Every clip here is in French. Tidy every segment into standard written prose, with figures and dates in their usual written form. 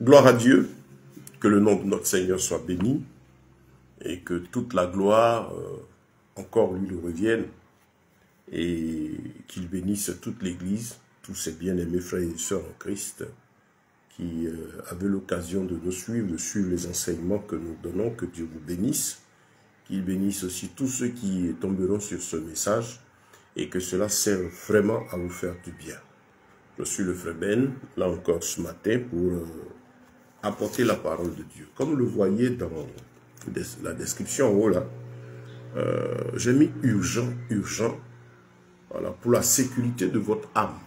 Gloire à Dieu, que le nom de notre Seigneur soit béni et que toute la gloire encore lui revienne et qu'il bénisse toute l'Église, tous ses bien-aimés frères et sœurs en Christ qui avaient l'occasion de nous suivre, les enseignements que nous donnons, que Dieu vous bénisse, qu'il bénisse aussi tous ceux qui tomberont sur ce message et que cela serve vraiment à vous faire du bien. Je suis le frère Ben, là encore ce matin pour apporter la parole de Dieu. Comme vous le voyez dans la description en haut là, j'ai mis urgent, voilà, pour la sécurité de votre âme,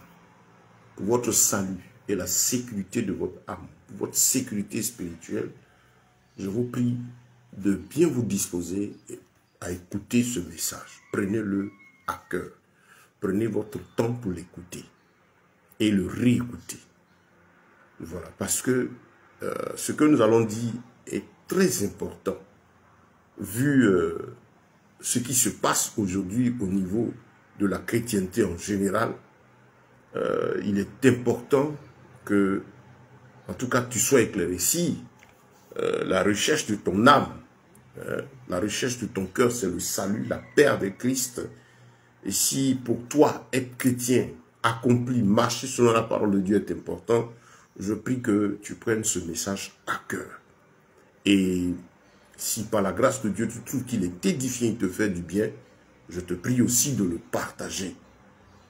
pour votre salut et la sécurité de votre âme, pour votre sécurité spirituelle. Je vous prie de bien vous disposer à écouter ce message. Prenez-le à cœur. Prenez votre temps pour l'écouter et le réécouter. Voilà, parce que ce que nous allons dire est très important, vu ce qui se passe aujourd'hui au niveau de la chrétienté en général. Il est important que, en tout cas, tu sois éclairé. Si la recherche de ton âme, la recherche de ton cœur, c'est le salut, la paix avec Christ, et si pour toi, être chrétien, accompli, marcher selon la parole de Dieu est important, je prie que tu prennes ce message à cœur. Et si par la grâce de Dieu, tu trouves qu'il est édifiant, il te fait du bien, je te prie aussi de le partager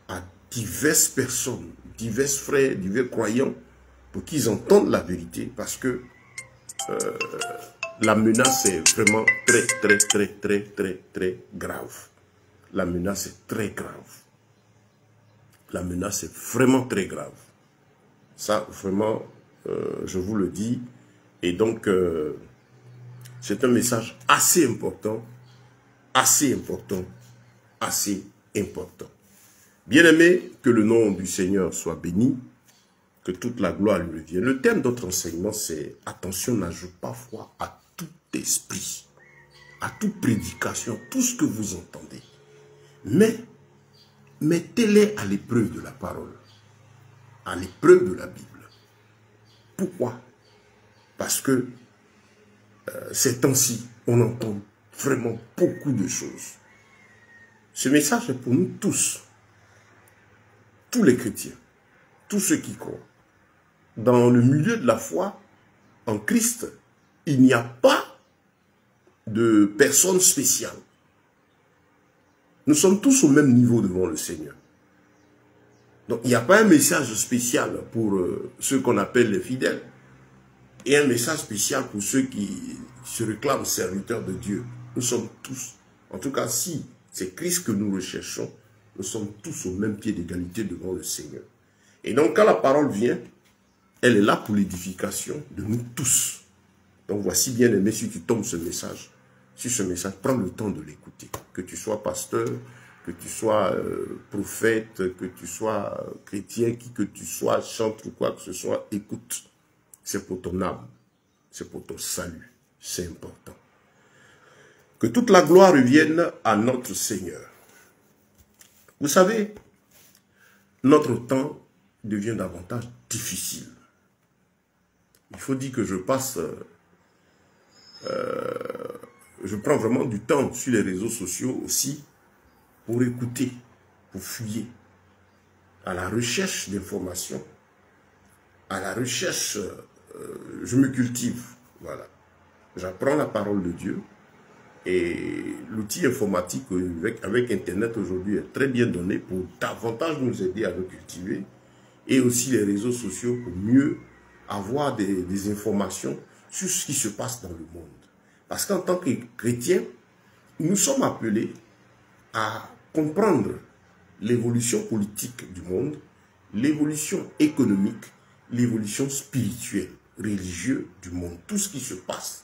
à diverses personnes, divers frères, divers croyants, pour qu'ils entendent la vérité, parce que la menace est vraiment très grave. La menace est très grave. La menace est vraiment très grave. Ça, vraiment, je vous le dis. Et donc, c'est un message assez important. Bien-aimé, que le nom du Seigneur soit béni, que toute la gloire lui revienne. Le thème de notre enseignement, c'est « Attention, n'ajoute pas foi à tout esprit, à toute prédication, tout ce que vous entendez. Mais mettez-les à l'épreuve de la parole, à l'épreuve de la Bible. » Pourquoi? Parce que ces temps-ci, on entend vraiment beaucoup de choses. Ce message est pour nous tous les chrétiens, tous ceux qui croient. Dans le milieu de la foi, en Christ, il n'y a pas de personne spéciale. Nous sommes tous au même niveau devant le Seigneur. Donc, il n'y a pas un message spécial pour ceux qu'on appelle les fidèles et un message spécial pour ceux qui se réclament serviteurs de Dieu. Nous sommes tous, en tout cas, si c'est Christ que nous recherchons, nous sommes tous au même pied d'égalité devant le Seigneur. Et donc, quand la parole vient, elle est là pour l'édification de nous tous. Donc, voici, bien aimé, si tu tombes sur ce message, prends le temps de l'écouter. Que tu sois pasteur, que tu sois prophète, que tu sois chrétien, qui que tu sois, chantre ou quoi que ce soit, écoute. C'est pour ton âme, c'est pour ton salut, c'est important. Que toute la gloire revienne à notre Seigneur. Vous savez, notre temps devient davantage difficile. Il faut dire que je prends vraiment du temps sur les réseaux sociaux aussi pour écouter, pour fouiller, à la recherche d'informations, à la recherche, je me cultive, voilà. J'apprends la parole de Dieu et l'outil informatique avec Internet aujourd'hui est très bien donné pour davantage nous aider à nous cultiver et aussi les réseaux sociaux pour mieux avoir des informations sur ce qui se passe dans le monde. Parce qu'en tant que chrétiens, nous sommes appelés à comprendre l'évolution politique du monde, l'évolution économique, l'évolution spirituelle, religieuse du monde, tout ce qui se passe.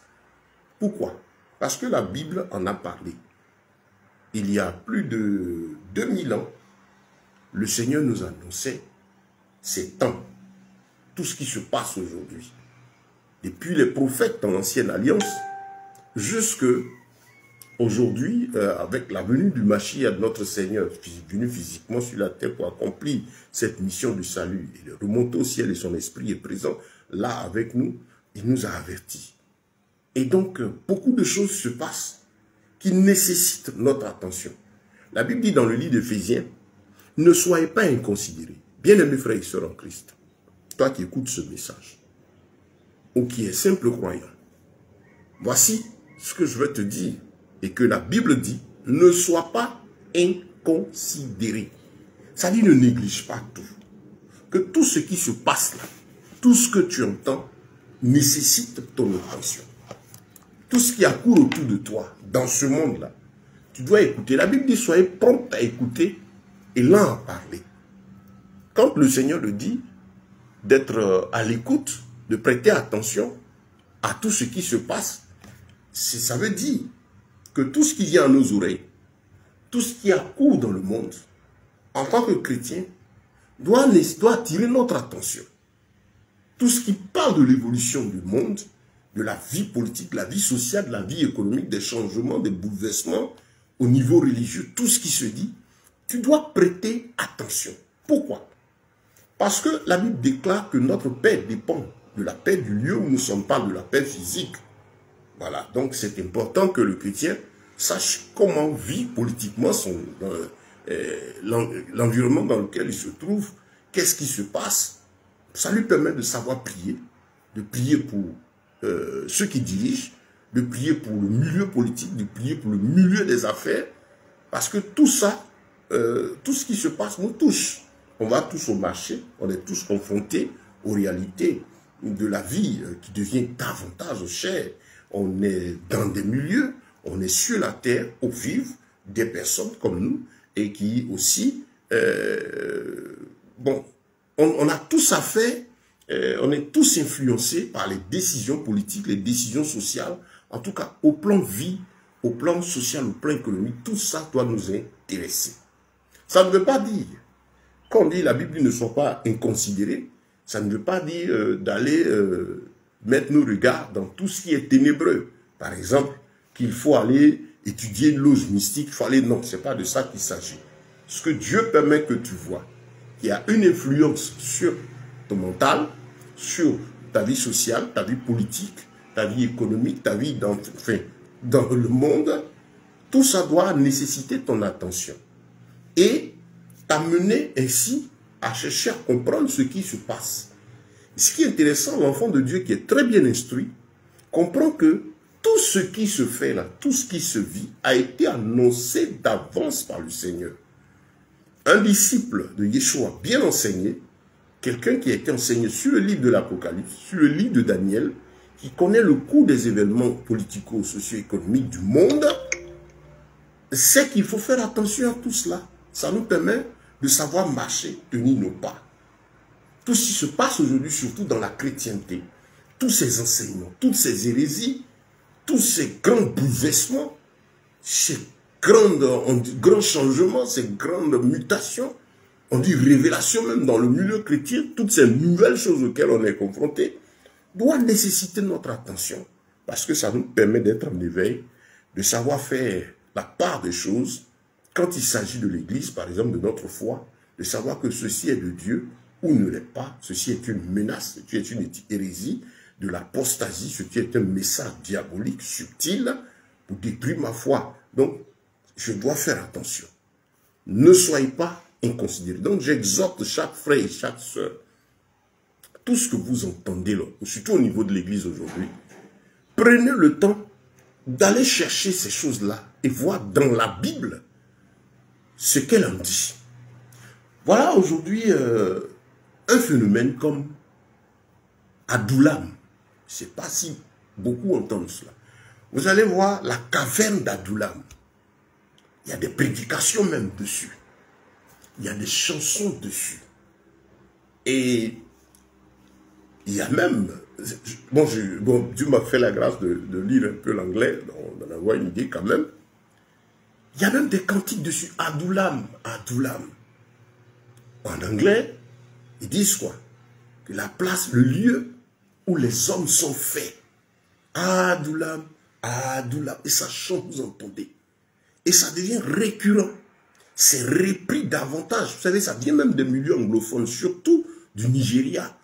Pourquoi? Parce que la Bible en a parlé. Il y a plus de 2000 ans, le Seigneur nous annonçait ces temps, tout ce qui se passe aujourd'hui. Depuis les prophètes dans l'Ancienne Alliance, jusque aujourd'hui, avec la venue du Mashiach, de notre Seigneur, venu physiquement sur la terre pour accomplir cette mission du salut, il est remonté au ciel et son esprit est présent là avec nous, il nous a avertis. Et donc, beaucoup de choses se passent qui nécessitent notre attention. La Bible dit dans le livre d'Éphésiens, ne soyez pas inconsidérés. Bien-aimés frères et sœurs en Christ, toi qui écoutes ce message, ou qui est simple croyant, voici ce que je vais te dire, et que la Bible dit, ne sois pas inconsidéré. Ça dit, ne néglige pas tout. Que tout ce qui se passe là, tout ce que tu entends, nécessite ton attention. Tout ce qui accourt autour de toi, dans ce monde-là, tu dois écouter. La Bible dit, soyez prompt à écouter et lent à parler. Quand le Seigneur le dit, d'être à l'écoute, de prêter attention à tout ce qui se passe, ça veut dire que tout ce qui vient à nos oreilles, tout ce qui accourt dans le monde, en tant que chrétien, doit attirer notre attention. Tout ce qui parle de l'évolution du monde, de la vie politique, de la vie sociale, de la vie économique, des changements, des bouleversements au niveau religieux, tout ce qui se dit, tu dois prêter attention. Pourquoi? Parce que la Bible déclare que notre paix dépend de la paix du lieu où nous sommes, pas de la paix physique. Voilà, donc c'est important que le chrétien sache comment vit politiquement l'environnement dans lequel il se trouve, qu'est-ce qui se passe. Ça lui permet de savoir prier, de prier pour ceux qui dirigent, de prier pour le milieu politique, de prier pour le milieu des affaires, parce que tout ça, tout ce qui se passe nous touche. On va tous au marché, on est tous confrontés aux réalités de la vie qui devient davantage chère. On est dans des milieux, on est sur la terre où vivent des personnes comme nous et qui aussi, bon, on a tous affaire, on est tous influencés par les décisions politiques, les décisions sociales, en tout cas au plan vie, au plan social, au plan économique, tout ça doit nous intéresser. Ça ne veut pas dire, quand on dit la Bible ne soit pas inconsidérée, ça ne veut pas dire d'aller mettre nos regards dans tout ce qui est ténébreux. Par exemple, qu'il faut aller étudier une loge mystique, il faut aller... Non, ce n'est pas de ça qu'il s'agit. Ce que Dieu permet que tu vois, il y a une influence sur ton mental, sur ta vie sociale, ta vie politique, ta vie économique, ta vie dans le monde, tout ça doit nécessiter ton attention. Et t'amener ainsi à chercher à comprendre ce qui se passe. Ce qui est intéressant, l'enfant de Dieu qui est très bien instruit, comprend que tout ce qui se fait là, tout ce qui se vit, a été annoncé d'avance par le Seigneur. Un disciple de Yeshua bien enseigné, quelqu'un qui a été enseigné sur le livre de l'Apocalypse, sur le livre de Daniel, qui connaît le cours des événements politico-socio-économiques du monde, sait qu'il faut faire attention à tout cela. Ça nous permet de savoir marcher, tenir nos pas. Tout ce qui se passe aujourd'hui, surtout dans la chrétienté, tous ces enseignements, toutes ces hérésies, tous ces grands bouleversements, ces grands changements, ces grandes mutations, on dit révélation même dans le milieu chrétien, toutes ces nouvelles choses auxquelles on est confronté, doivent nécessiter notre attention, parce que ça nous permet d'être en éveil, de savoir faire la part des choses, quand il s'agit de l'Église, par exemple, de notre foi, de savoir que ceci est de Dieu ou ne l'est pas, ceci est une menace, ceci est une hérésie, de l'apostasie, ceci est un message diabolique, subtil, pour détruire ma foi. Donc, je dois faire attention. Ne soyez pas inconsidérés. Donc, j'exhorte chaque frère et chaque sœur, tout ce que vous entendez là, surtout au niveau de l'Église aujourd'hui, prenez le temps d'aller chercher ces choses-là et voir dans la Bible ce qu'elle en dit. Voilà aujourd'hui un phénomène comme Adoulam. Je ne sais pas si beaucoup entendent cela. Vous allez voir la caverne d'Adoulam. Il y a des prédications même dessus. Il y a des chansons dessus. Et il y a même... Bon, Dieu m'a fait la grâce de lire un peu l'anglais, d'en avoir une idée quand même. Il y a même des cantiques dessus. Adoulam, Adoulam. En anglais, ils disent quoi? Que la place, le lieu où les hommes sont faits. Adoulam, Adoulam. Et ça chante, vous entendez. Et ça devient récurrent. C'est repris davantage. Vous savez, ça vient même des milieux anglophones, surtout du Nigeria.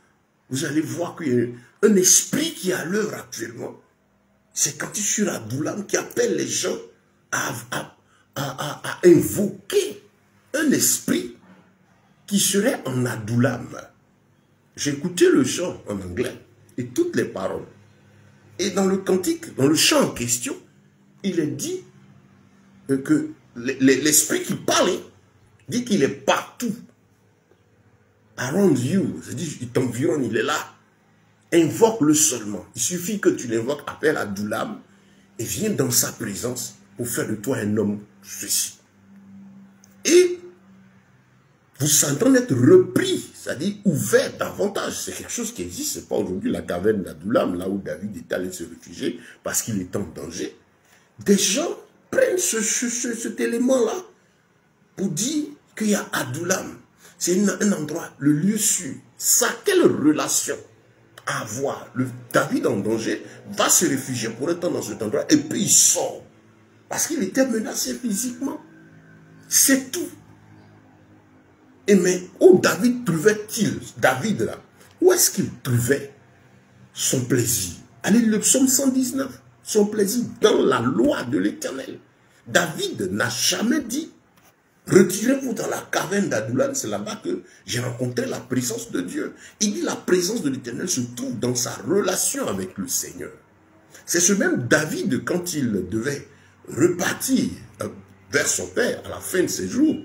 Vous allez voir qu'il y a un esprit qui est à l'œuvre actuellement. C'est quand il est sur Adoulam qui appelle les gens à invoquer un esprit qui serait en Adoulam. J'ai écouté le chant en anglais et toutes les paroles. Et dans le cantique, dans le chant en question, il est dit que l'esprit qui parle dit qu'il est partout. Around you, c'est-à-dire il t'environne, il est là. Invoque-le seulement. Il suffit que tu l'invoques, appelle Adoulam et viens dans sa présence pour faire de toi un homme ceci. Et vous êtes en train d'être repris, c'est-à-dire ouvert davantage. C'est quelque chose qui existe. Ce n'est pas aujourd'hui la caverne d'Adoulam, là où David est allé se réfugier parce qu'il est en danger. Des gens prennent cet élément-là pour dire qu'il y a Adoulam. C'est un endroit, le lieu sûr. Ça, quelle relation à avoir? Le David en danger va se réfugier pour un temps dans cet endroit et puis il sort. Parce qu'il était menacé physiquement. C'est tout. Et mais où David trouvait-il, David là, où est-ce qu'il trouvait son plaisir? Allez, le psaume 119, son plaisir dans la loi de l'Éternel. David n'a jamais dit, retirez-vous dans la caverne d'Adoulam, c'est là-bas que j'ai rencontré la présence de Dieu. Il dit la présence de l'Éternel se trouve dans sa relation avec le Seigneur. C'est ce même David, quand il devait repartir vers son père à la fin de ses jours,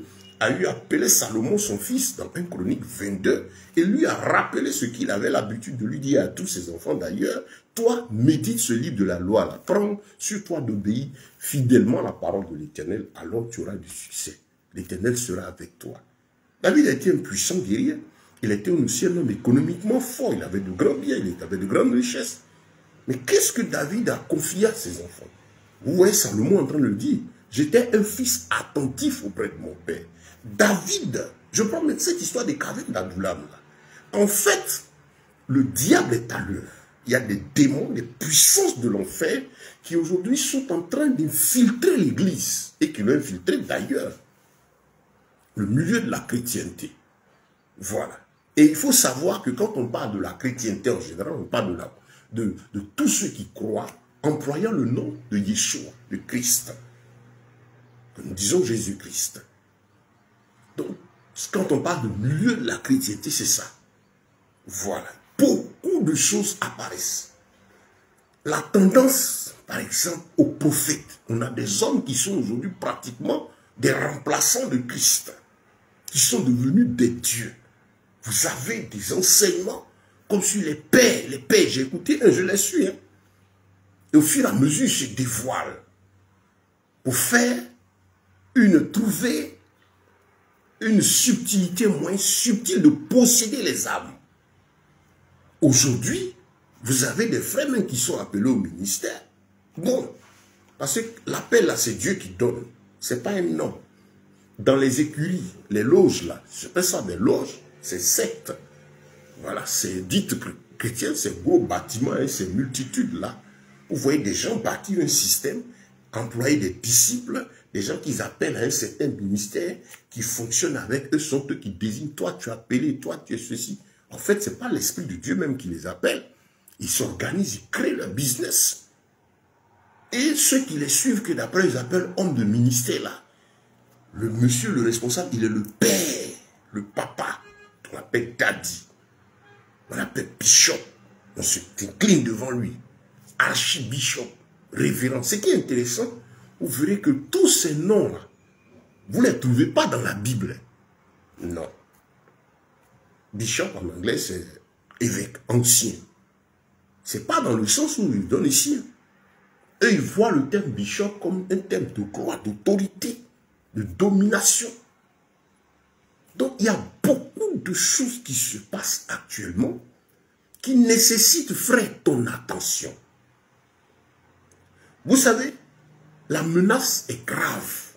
a eu appelé Salomon son fils dans 1 Chronique 22 et lui a rappelé ce qu'il avait l'habitude de lui dire à tous ses enfants d'ailleurs. Toi, médite ce livre de la loi, là. Prends sur toi d'obéir fidèlement à la parole de l'Éternel, alors tu auras du succès. L'Éternel sera avec toi. David a été un puissant guerrier. Il était aussi un homme économiquement fort. Il avait de grands biens, il avait de grandes richesses. Mais qu'est-ce que David a confié à ses enfants? Vous voyez Salomon en train de le dire. J'étais un fils attentif auprès de mon père. David, je prends même cette histoire des cavernes d'Adoulam. En fait, le diable est à l'œuvre. Il y a des démons, des puissances de l'enfer qui aujourd'hui sont en train d'infiltrer l'Église et qui l'ont infiltré d'ailleurs. Le milieu de la chrétienté. Voilà. Et il faut savoir que quand on parle de la chrétienté en général, on parle de tous ceux qui croient, employant le nom de Yeshua, de Christ. Nous disons Jésus-Christ. Donc, quand on parle de milieu de la chrétienté, c'est ça. Voilà. Beaucoup de choses apparaissent. La tendance, par exemple, aux prophètes. On a des hommes qui sont aujourd'hui pratiquement des remplaçants de Christ, qui sont devenus des dieux. Vous avez des enseignements comme sur les pères. Les pères, j'ai écouté un, je les suis. Hein. Et au fur et à mesure, ils se dévoilent pour faire trouver une subtilité moins subtile de posséder les âmes. Aujourd'hui, vous avez des frères même qui sont appelés au ministère. Bon, parce que l'appel là, c'est Dieu qui donne. Ce n'est pas un nom. Dans les écuries, les loges là, je fais ça des loges, c'est sectes. Voilà, c'est dites chrétiennes, ces gros bâtiments et ces multitudes là. Vous voyez des gens bâtir un système, employer des disciples, des gens qu'ils appellent à un certain ministère, qui fonctionnent avec eux, sont eux qui désignent, toi tu es appelé, toi tu es ceci. En fait, ce n'est pas l'Esprit de Dieu même qui les appelle. Ils s'organisent, ils créent leur business. Et ceux qui les suivent, que d'après ils appellent hommes de ministère là, le monsieur, le responsable, il est le père, le papa, on l'appelle daddy, on l'appelle bishop, on s'incline devant lui, archibishop, révérend. Ce qui est intéressant, vous verrez que tous ces noms-là, vous ne les trouvez pas dans la Bible. Non. Bishop en anglais, c'est évêque, ancien. Ce n'est pas dans le sens où ils donnent ici. Eux, ils voient le terme bishop comme un terme de gloire, d'autorité, de domination. Donc, il y a beaucoup de choses qui se passent actuellement qui nécessitent, frère, ton attention. Vous savez, la menace est grave.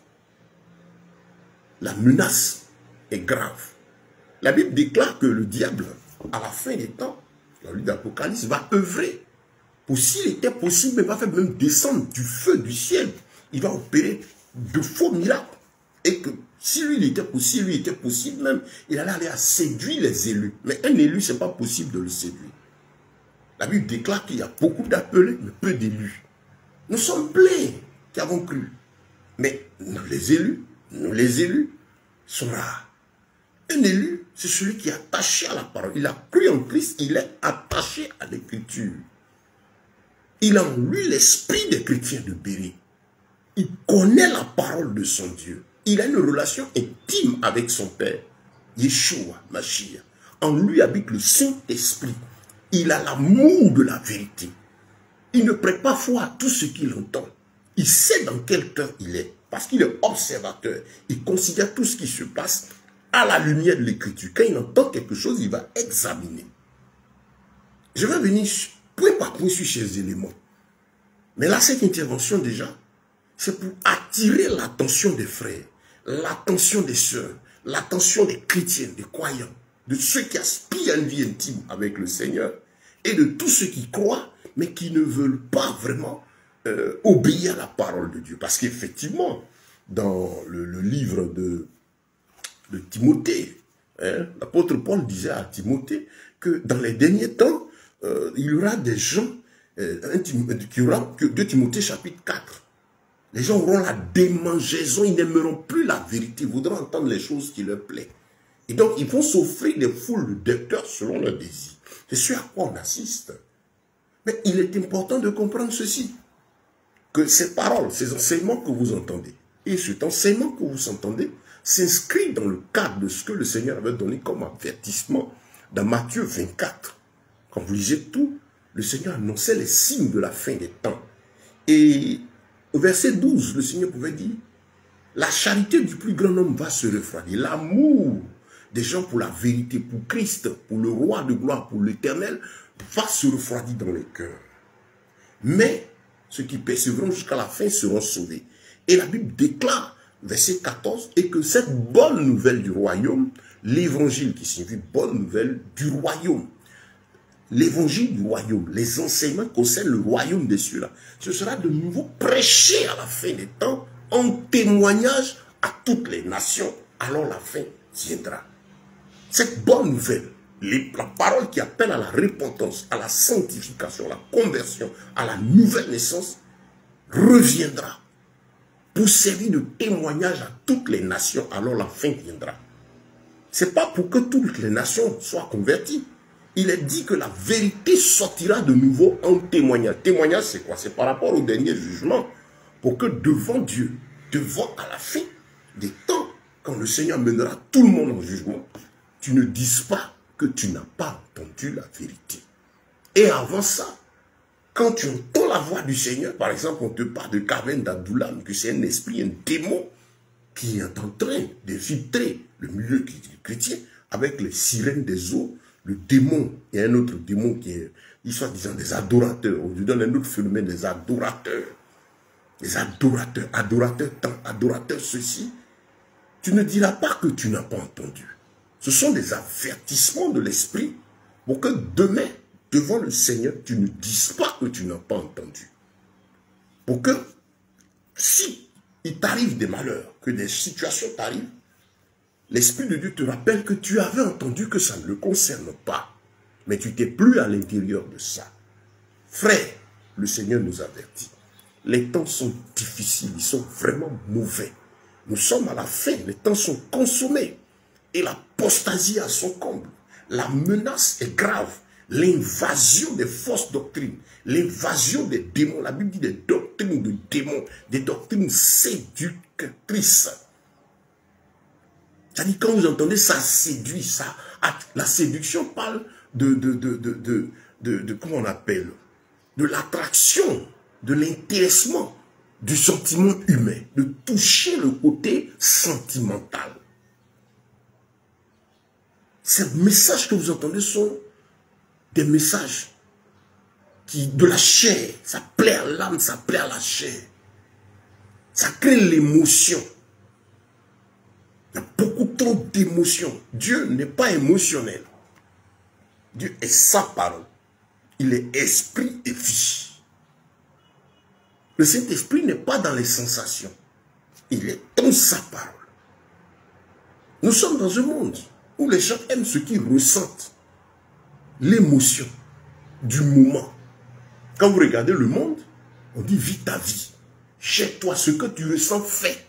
La menace est grave. La Bible déclare que le diable, à la fin des temps, dans le livre d'Apocalypse, va œuvrer Pour s'il était possible, il va faire même descendre du feu du ciel. Il va opérer de faux miracles. Et que si lui, il était possible même, il allait aller à séduire les élus. Mais un élu, ce n'est pas possible de le séduire. La Bible déclare qu'il y a beaucoup d'appelés, mais peu d'élus. Nous sommes pleins qui avons cru. Mais nous, les élus sont rares. Un élu, c'est celui qui est attaché à la parole. Il a cru en Christ, il est attaché à l'écriture. Il a en lui l'esprit des chrétiens de Béry. Il connaît la parole de son Dieu. Il a une relation intime avec son Père, Yeshua, Mashiach. En lui habite le Saint-Esprit. Il a l'amour de la vérité. Il ne prête pas foi à tout ce qu'il entend. Il sait dans quel cœur il est, parce qu'il est observateur. Il considère tout ce qui se passe à la lumière de l'écriture. Quand il entend quelque chose, il va examiner. Je vais venir point par point sur ces éléments. Mais là, cette intervention déjà, c'est pour attirer l'attention des frères, l'attention des sœurs, l'attention des chrétiens, des croyants, de ceux qui aspirent à une vie intime avec le Seigneur et de tous ceux qui croient, mais qui ne veulent pas vraiment obéir à la parole de Dieu. Parce qu'effectivement, dans le livre de Timothée, hein, l'apôtre Paul disait à Timothée que dans les derniers temps, il y aura des gens, 2 Timothée chapitre 4, les gens auront la démangeaison, ils n'aimeront plus la vérité, ils voudront entendre les choses qui leur plaisent. Et donc, ils vont s'offrir des foules de docteurs selon leurs désirs. C'est ce à quoi on assiste. Mais il est important de comprendre ceci, que ces paroles, ces enseignements que vous entendez, et cet enseignement que vous entendez, s'inscrit dans le cadre de ce que le Seigneur avait donné comme avertissement dans Matthieu 24. Quand vous lisez tout, le Seigneur annonçait les signes de la fin des temps. Et au verset 12, le Seigneur pouvait dire, la charité du plus grand homme va se refroidir. L'amour des gens pour la vérité, pour Christ, pour le roi de gloire, pour l'éternel, va se refroidir dans les cœurs. Mais ceux qui persévéreront jusqu'à la fin seront sauvés. Et la Bible déclare, verset 14, et que cette bonne nouvelle du royaume, l'évangile qui signifie bonne nouvelle du royaume, l'évangile du royaume, les enseignements concernent le royaume des cieux-là, ce sera de nouveau prêché à la fin des temps en témoignage à toutes les nations, alors la fin viendra. Cette bonne nouvelle, la parole qui appelle à la repentance, à la sanctification, à la conversion, à la nouvelle naissance, reviendra pour servir de témoignage à toutes les nations, alors la fin viendra. Ce n'est pas pour que toutes les nations soient converties. Il est dit que la vérité sortira de nouveau en témoignage. Témoignage, c'est quoi? C'est par rapport au dernier jugement. Pour que devant Dieu, devant à la fin des temps, quand le Seigneur mènera tout le monde en jugement, tu ne dises pas que tu n'as pas entendu la vérité. Et avant ça, quand tu entends la voix du Seigneur, par exemple, on te parle de Carmen d'Adoulam, que c'est un esprit, un démon, qui est en train d'infiltrer le milieu chrétien avec les sirènes des eaux, le démon et un autre démon qui est, disant des adorateurs. On lui donne un autre phénomène des adorateurs. Les adorateurs, adorateurs tant, adorateurs ceci. Tu ne diras pas que tu n'as pas entendu. Ce sont des avertissements de l'esprit pour que demain, devant le Seigneur, tu ne dises pas que tu n'as pas entendu. Pour que, si il t'arrive des malheurs, que des situations t'arrivent, l'Esprit de Dieu te rappelle que tu avais entendu que ça ne le concerne pas. Mais tu n'es plus à l'intérieur de ça. Frère, le Seigneur nous avertit. Les temps sont difficiles, ils sont vraiment mauvais. Nous sommes à la fin, les temps sont consommés. Et l'apostasie à son comble. La menace est grave. L'invasion des fausses doctrines, l'invasion des démons. La Bible dit des doctrines de démons, des doctrines séductrices. C'est-à-dire, quand vous entendez ça séduit, ça, la séduction parle comment on appelle, de l'attraction, de l'intéressement, du sentiment humain, de toucher le côté sentimental. Ces messages que vous entendez sont des messages de la chair. Ça plaît à l'âme, ça plaît à la chair. Ça crée l'émotion. Il y a beaucoup trop d'émotions. Dieu n'est pas émotionnel. Dieu est sa parole. Il est esprit et vie. Le Saint-Esprit n'est pas dans les sensations. Il est dans sa parole. Nous sommes dans un monde où les gens aiment ce qu'ils ressentent. L'émotion du moment. Quand vous regardez le monde, on dit vis ta vie. Chez toi, ce que tu ressens, fais.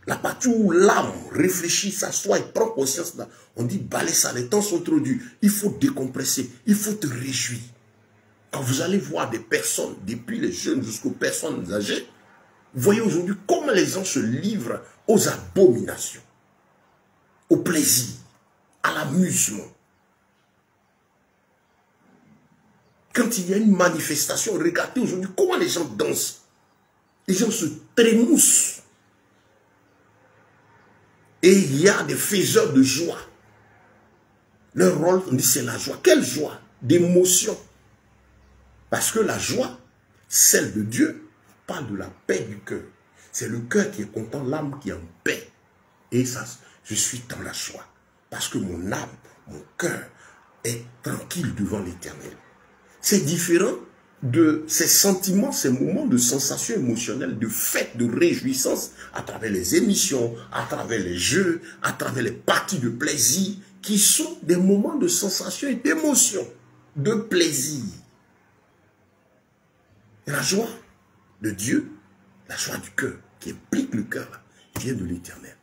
La partie où l'âme réfléchit, s'assoit et prend conscience, là, on dit balai ça, les temps sont trop durs. Il faut décompresser, il faut te réjouir. Quand vous allez voir des personnes, depuis les jeunes jusqu'aux personnes âgées, vous voyez aujourd'hui comment les gens se livrent aux abominations, au plaisir, à l'amusement. Quand il y a une manifestation, regardez aujourd'hui comment les gens dansent. Les gens se trémoussent. Et il y a des faiseurs de joie. Leur rôle, on dit c'est la joie. Quelle joie? D'émotion. Parce que la joie, celle de Dieu, parle de la paix du cœur. C'est le cœur qui est content, l'âme qui est en paix. Et ça, je suis dans la joie. Parce que mon âme, mon cœur est tranquille devant l'Éternel. C'est différent de ces sentiments, ces moments de sensation émotionnelle, de fête, de réjouissance, à travers les émissions, à travers les jeux, à travers les parties de plaisir, qui sont des moments de sensation et d'émotion, de plaisir. Et la joie de Dieu, la joie du cœur, qui implique le cœur, vient de l'Éternel.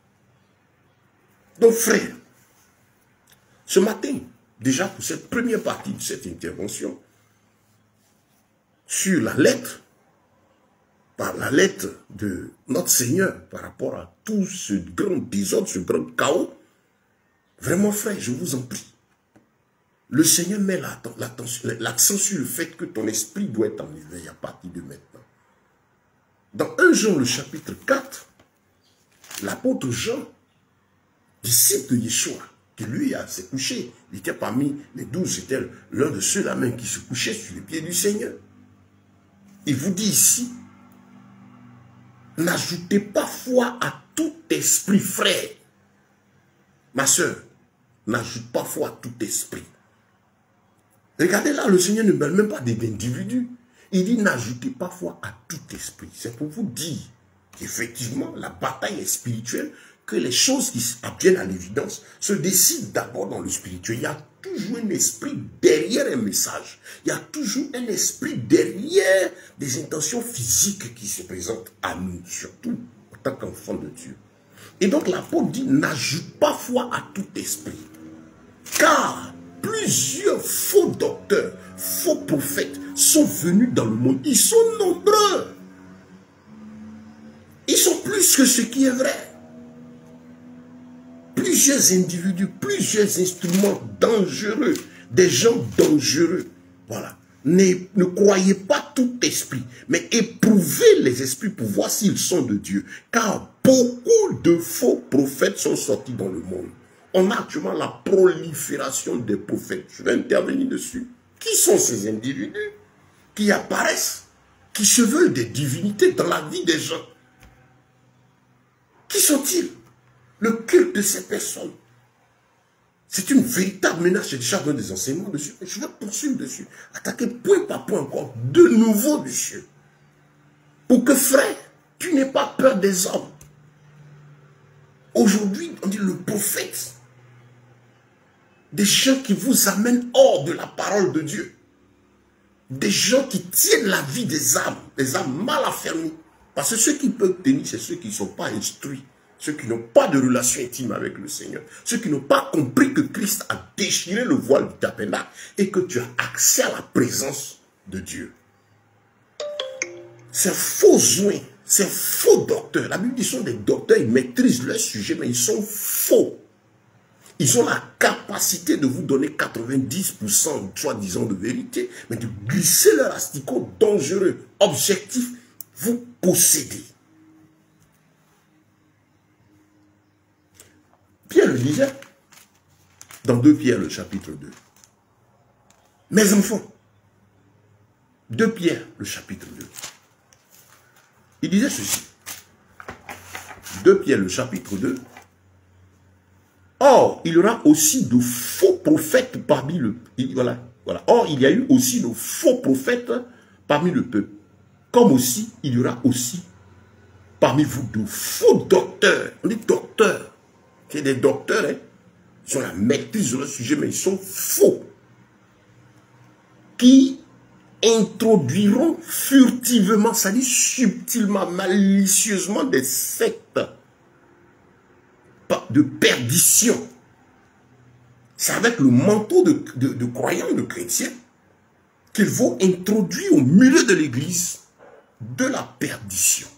Donc frère, ce matin, déjà pour cette première partie de cette intervention, sur la lettre, par la lettre de notre Seigneur, par rapport à tout ce grand épisode, ce grand chaos, vraiment frère, je vous en prie, le Seigneur met l'accent sur le fait que ton esprit doit être en éveil à partir de maintenant. Dans 1 Jean, le chapitre 4, l'apôtre Jean, disciple de Yeshua, qui lui s'est couché, il était parmi les 12, c'était l'un de ceux-là même qui se couchait sur les pieds du Seigneur. Il vous dit ici, n'ajoutez pas foi à tout esprit, frère. Ma soeur, n'ajoute pas foi à tout esprit. Regardez là, le Seigneur ne parle même pas d'individus. Il dit n'ajoutez pas foi à tout esprit. C'est pour vous dire qu'effectivement, la bataille est spirituelle, que les choses qui viennent à l'évidence se décident d'abord dans le spirituel. Il y a toujours un esprit derrière un message. Il y a toujours un esprit derrière des intentions physiques qui se présentent à nous, surtout en tant qu'enfants de Dieu. Et donc l'apôtre dit, n'ajoute pas foi à tout esprit. Car plusieurs faux docteurs, faux prophètes sont venus dans le monde. Ils sont nombreux. Ils sont plus que ce qui est vrai. Plusieurs individus, plusieurs instruments dangereux, des gens dangereux. Voilà. Ne croyez pas tout esprit, mais éprouvez les esprits pour voir s'ils sont de Dieu. Car beaucoup de faux prophètes sont sortis dans le monde. On a actuellement la prolifération des prophètes. Je vais intervenir dessus. Qui sont ces individus qui apparaissent, qui se veulent des divinités dans la vie des gens? Qui sont-ils? Le culte de ces personnes, c'est une véritable menace. J'ai déjà donné des enseignements dessus, mais je vais poursuivre dessus, attaquer point par point encore, de nouveau dessus. Pour que frère, tu n'aies pas peur des hommes. Aujourd'hui, on dit le prophète, des gens qui vous amènent hors de la parole de Dieu, des gens qui tiennent la vie des âmes mal affermies. Parce que ceux qui peuvent tenir, c'est ceux qui ne sont pas instruits. Ceux qui n'ont pas de relation intime avec le Seigneur. Ceux qui n'ont pas compris que Christ a déchiré le voile du tabernacle et que tu as accès à la présence de Dieu. Ces faux joints, ces faux docteurs, la Bible dit qu'ils sont des docteurs, ils maîtrisent leur sujet, mais ils sont faux. Ils ont la capacité de vous donner 90%, soi-disant, de vérité, mais de glisser leur asticot dangereux, objectif, vous possédez. Pierre le disait dans 2 Pierre, le chapitre 2. Mes enfants, 2 Pierre, le chapitre 2. Il disait ceci. 2 Pierre, le chapitre 2. Or, il y aura aussi de faux prophètes parmi le... Voilà. Voilà. Or, il y a eu aussi de faux prophètes parmi le peuple. Comme aussi, il y aura aussi parmi vous de faux docteurs. On dit docteurs. C'est des docteurs, hein. Ils ont la maîtrise de leur sujet, mais ils sont faux. Qui introduiront furtivement, c'est-à-dire subtilement, malicieusement des sectes de perdition. C'est avec le manteau de croyants, de chrétiens, qu'ils vont introduire au milieu de l'église de la perdition.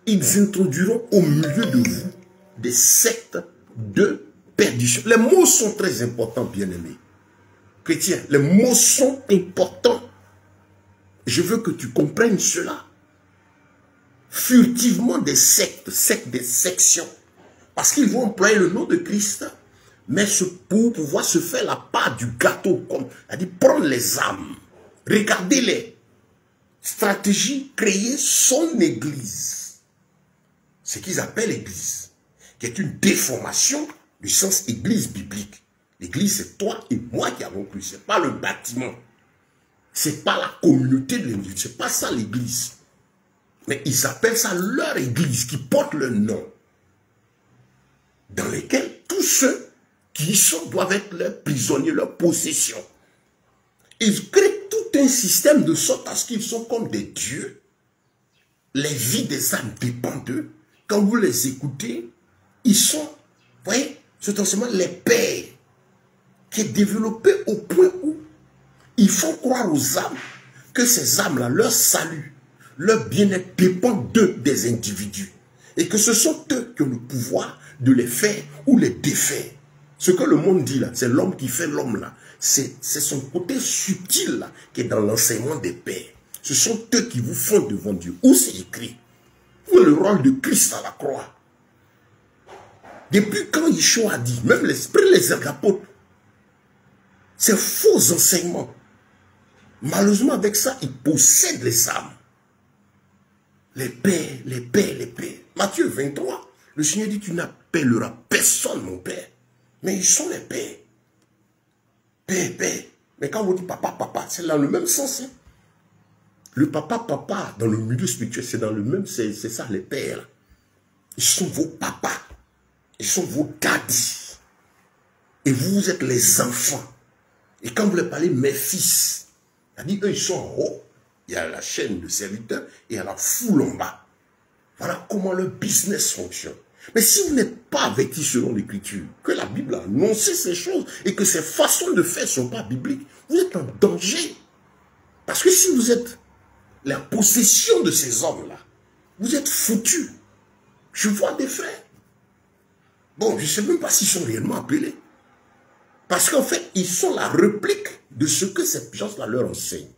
Ils introduiront au milieu de vous des sectes de perdition. Les mots sont très importants, bien-aimés. Chrétiens, les mots sont importants. Je veux que tu comprennes cela. Furtivement des sectes, des sections. Parce qu'ils vont employer le nom de Christ, mais pour pouvoir se faire la part du gâteau, c'est-à-dire prendre les âmes. Regardez les stratégies, créer son église. Ce qu'ils appellent église, qui est une déformation du sens église biblique. L'église, c'est toi et moi qui avons cru. Ce n'est pas le bâtiment. Ce n'est pas la communauté de l'église. Ce n'est pas ça l'église. Mais ils appellent ça leur église qui porte le nom. Dans lesquels tous ceux qui y sont doivent être leurs prisonniers, leurs possessions. Ils créent tout un système de sorte à ce qu'ils sont comme des dieux. Les vies des âmes dépendent d'eux. Quand vous les écoutez, ils sont, vous voyez, c'est essentiellement les pères qui est développé au point où ils font croire aux âmes que ces âmes-là, leur salut, leur bien-être dépend d'eux, des individus. Et que ce sont eux qui ont le pouvoir de les faire ou les défaire. Ce que le monde dit là, c'est l'homme qui fait l'homme là. C'est son côté subtil là, qui est dans l'enseignement des pères. Ce sont eux qui vous font devant Dieu. Où c'est écrit? Où est le rôle de Christ à la croix? Depuis quand Yeshua a dit, même les apôtres, ces faux enseignements, malheureusement avec ça, ils possèdent les âmes. Les pères, les pères, les pères. Matthieu 23, le Seigneur dit, tu n'appelleras personne mon père. Mais ils sont les pères. Père, père. Mais quand vous dites papa, papa, c'est dans le même sens. Hein? Le papa, papa, dans le milieu spirituel, c'est dans le même, c'est ça, les pères. Ils sont vos papas. Ils sont vos daddies. Et vous êtes les enfants. Et quand vous les parlez, mes fils, c'est-à-dire eux, ils sont en haut. Il y a la chaîne de serviteurs et il y a la foule en bas. Voilà comment le business fonctionne. Mais si vous n'êtes pas averti selon l'Écriture, que la Bible a annoncé ces choses et que ces façons de faire ne sont pas bibliques, vous êtes en danger. Parce que si vous êtes la possession de ces hommes-là, vous êtes foutus. Je vois des frères. Bon, je ne sais même pas s'ils sont réellement appelés. Parce qu'en fait, ils sont la réplique de ce que ces gens-là leur enseignent.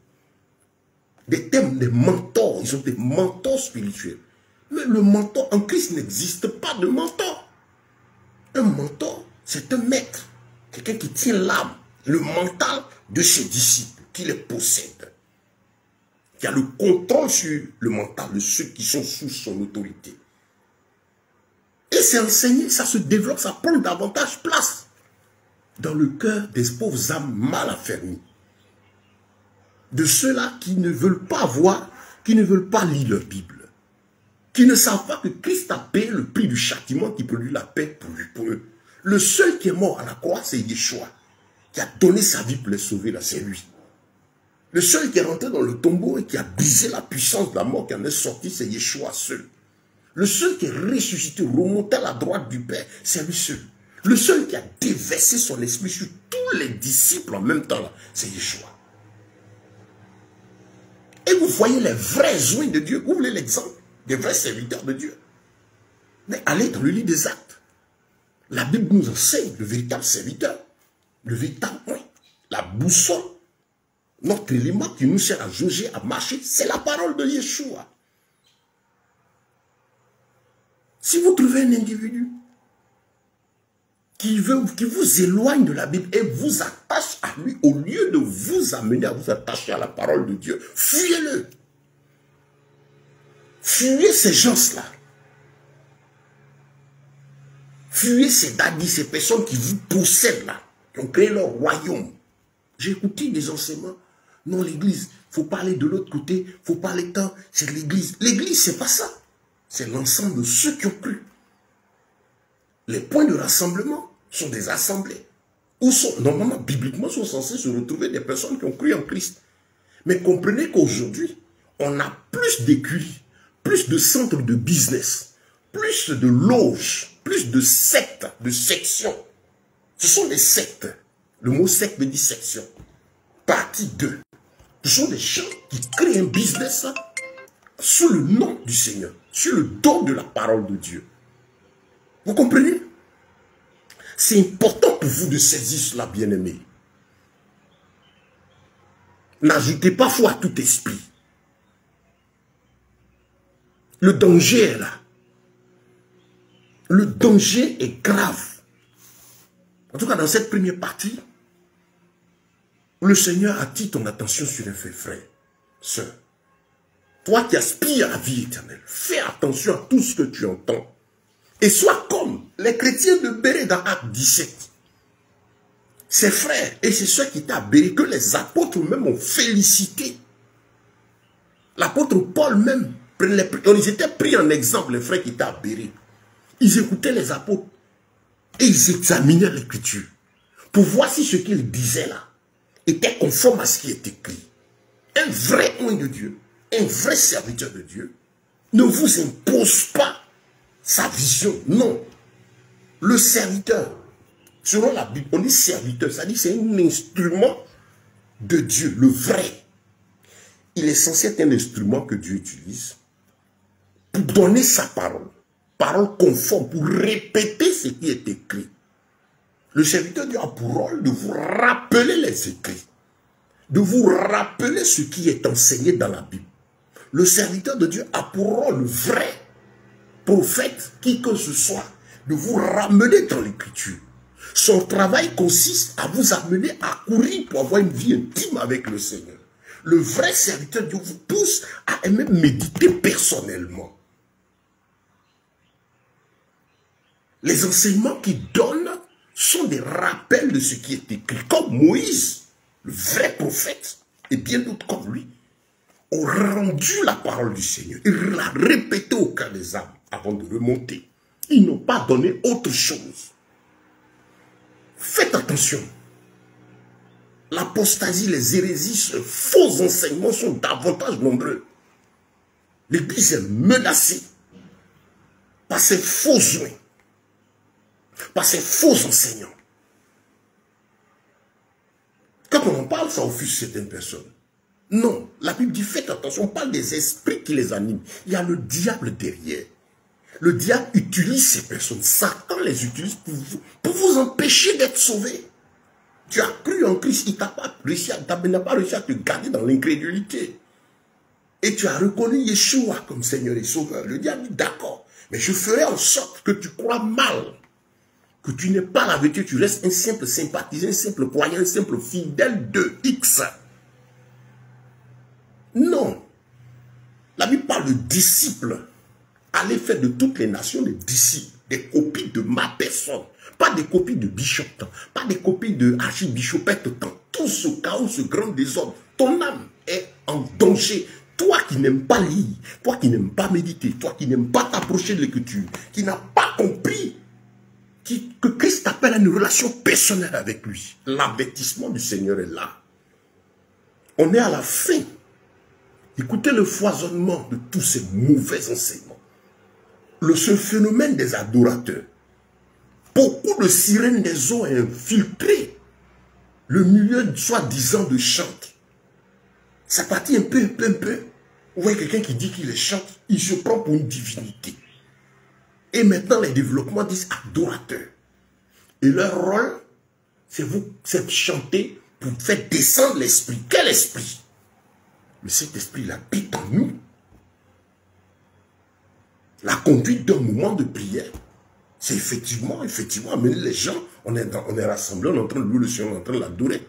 Des thèmes, des mentors, ils sont des mentors spirituels. Mais le mentor en Christ n'existe pas de mentor. Un mentor, c'est un maître, quelqu'un qui tient l'âme, le mental de ses disciples, qui les possède, qui a le contrôle sur le mental de ceux qui sont sous son autorité. Et c'est enseigné, ça se développe, ça prend davantage place dans le cœur des pauvres âmes mal affermies. De ceux-là qui ne veulent pas voir, qui ne veulent pas lire leur Bible, qui ne savent pas que Christ a payé le prix du châtiment qui produit la paix pour eux. Le seul qui est mort à la croix, c'est Yeshua, qui a donné sa vie pour les sauver, là, c'est lui. Le seul qui est rentré dans le tombeau et qui a brisé la puissance de la mort qui en est sorti, c'est Yeshua seul. Le seul qui est ressuscité, remonté à la droite du Père, c'est lui seul. Le seul qui a déversé son esprit sur tous les disciples en même temps, c'est Yeshua. Et vous voyez les vrais joints de Dieu. Vous voulez l'exemple des vrais serviteurs de Dieu. Mais allez dans le livre des Actes. La Bible nous enseigne le véritable serviteur, le véritable point, la boussole, notre élément qui nous sert à jauger, à marcher, c'est la parole de Yeshua. Si vous trouvez un individu qui vous éloigne de la Bible et vous attache à lui, au lieu de vous amener à vous attacher à la parole de Dieu, fuyez-le. Fuyez ces gens-là. Fuyez ces dadis, ces personnes qui vous possèdent là, qui ont créé leur royaume. J'ai écouté des enseignements. Non, l'église, il faut parler de l'autre côté, il faut parler tant, c'est l'église. L'église, c'est pas ça. C'est l'ensemble de ceux qui ont cru. Les points de rassemblement sont des assemblées. Où sont, normalement, bibliquement, sont censés se retrouver des personnes qui ont cru en Christ. Mais comprenez qu'aujourd'hui, on a plus d'écuries, plus de centres de business, plus de loges, plus de sectes, de sections. Ce sont des sectes. Le mot secte veut dire section. Partie 2. Ce sont des gens qui créent un business sous le nom du Seigneur, sur le don de la parole de Dieu. Vous comprenez? C'est important pour vous de saisir cela, bien-aimés. N'ajoutez pas foi à tout esprit. Le danger est là. Le danger est grave. En tout cas, dans cette première partie, le Seigneur attire ton attention sur un fait, frère, sœur. Toi qui aspires à la vie éternelle, fais attention à tout ce que tu entends. Et sois comme les chrétiens de Bérée dans Acte 17. Ces frères et ces sœurs qui étaient à Bérée, que les apôtres même ont félicité. L'apôtre Paul même, ils étaient pris en exemple, les frères qui étaient à Bérée. Ils écoutaient les apôtres et ils examinaient l'écriture pour voir si ce qu'ils disaient là était conforme à ce qui est écrit. Un vrai homme de Dieu, un vrai serviteur de Dieu, ne vous impose pas sa vision. Non. Le serviteur, selon la Bible, on dit serviteur, ça dit c'est un instrument de Dieu, le vrai. Il est censé être un instrument que Dieu utilise pour donner sa parole. Parole conforme, pour répéter ce qui est écrit. Le serviteur de Dieu a pour rôle de vous rappeler les écrits, de vous rappeler ce qui est enseigné dans la Bible. Le serviteur de Dieu a pour rôle, le vrai prophète, qui que ce soit, de vous ramener dans l'écriture. Son travail consiste à vous amener à courir pour avoir une vie intime avec le Seigneur. Le vrai serviteur de Dieu vous pousse à même méditer personnellement. Les enseignements qu'il donne sont des rappels de ce qui est écrit. Comme Moïse, le vrai prophète, et bien d'autres comme lui, ont rendu la parole du Seigneur. Ils l'ont répété au cœur des âmes avant de remonter. Ils n'ont pas donné autre chose. Faites attention. L'apostasie, les hérésies, les faux enseignements sont davantage nombreux. L'Église est menacée par ces faux joints, par ces faux enseignants. Quand on en parle, ça offuse certaines personnes. Non, la Bible dit faites attention, on parle des esprits qui les animent. Il y a le diable derrière. Le diable utilise ces personnes. Satan les utilise pour vous empêcher d'être sauvés. Tu as cru en Christ, il n'a pas réussi à te garder dans l'incrédulité. Et tu as reconnu Yeshua comme Seigneur et Sauveur. Le diable dit d'accord, mais je ferai en sorte que tu crois mal. Que tu n'es pas la vérité, tu restes un simple sympathisant, un simple croyant, un simple fidèle de X. Non. La Bible parle de disciples. Allez faire de toutes les nations des disciples, des copies de ma personne. Pas des copies de Bishop, pas des copies de archibichopette. Tout ce chaos, ce grand désordre, ton âme est en danger. Toi qui n'aimes pas lire, toi qui n'aimes pas méditer, toi qui n'aimes pas t'approcher de l'écriture, qui n'as pas compris que Christ t'appelle à une relation personnelle avec lui. L'avertissement du Seigneur est là. On est à la fin. Écoutez le foisonnement de tous ces mauvais enseignements. Ce phénomène des adorateurs. Beaucoup de sirènes des eaux ont infiltré le milieu soi-disant de chante. Ça partit un peu. Vous voyez quelqu'un qui dit qu'il est chante, il se prend pour une divinité. Et maintenant, les développements disent adorateurs. Et leur rôle, c'est chanter pour faire descendre l'esprit. Quel esprit? Mais cet esprit, il habite en nous. La conduite d'un moment de prière, c'est effectivement, amener les gens, on est rassemblés, on est en train de louer le Seigneur, on est en train de l'adorer.